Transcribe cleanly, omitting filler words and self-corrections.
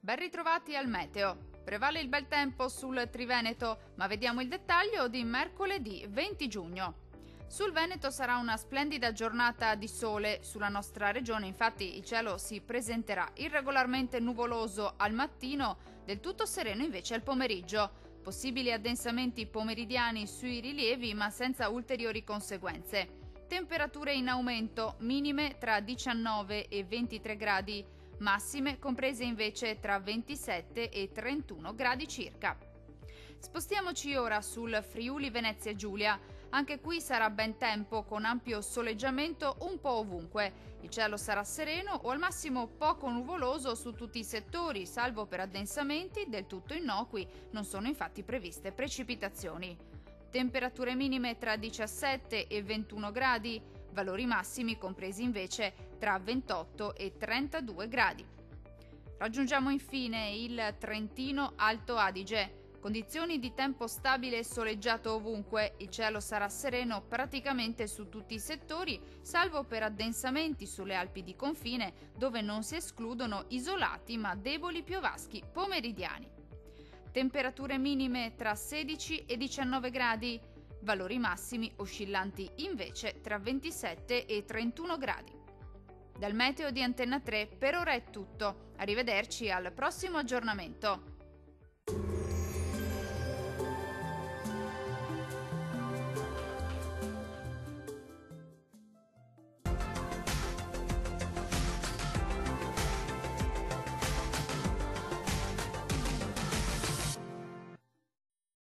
Ben ritrovati al meteo. Prevale il bel tempo sul Triveneto, ma vediamo il dettaglio di mercoledì 20 giugno. Sul Veneto sarà una splendida giornata di sole. Sulla nostra regione, infatti, il cielo si presenterà irregolarmente nuvoloso al mattino, del tutto sereno invece al pomeriggio. Possibili addensamenti pomeridiani sui rilievi, ma senza ulteriori conseguenze. Temperature in aumento, minime tra 19 e 23 gradi, massime comprese invece tra 27 e 31 gradi circa. Spostiamoci ora sul Friuli Venezia Giulia. Anche qui sarà ben tempo con ampio soleggiamento un po' ovunque. Il cielo sarà sereno o al massimo poco nuvoloso su tutti i settori, salvo per addensamenti del tutto innocui, non sono infatti previste precipitazioni. Temperature minime tra 17 e 21 gradi, valori massimi compresi invece tra 28 e 32 gradi. Raggiungiamo infine il Trentino Alto Adige. Condizioni di tempo stabile e soleggiato ovunque, il cielo sarà sereno praticamente su tutti i settori, salvo per addensamenti sulle Alpi di confine, dove non si escludono isolati ma deboli piovaschi pomeridiani. Temperature minime tra 16 e 19 gradi, valori massimi oscillanti invece tra 27 e 31 gradi. Dal meteo di Antenna 3 per ora è tutto, arrivederci al prossimo aggiornamento.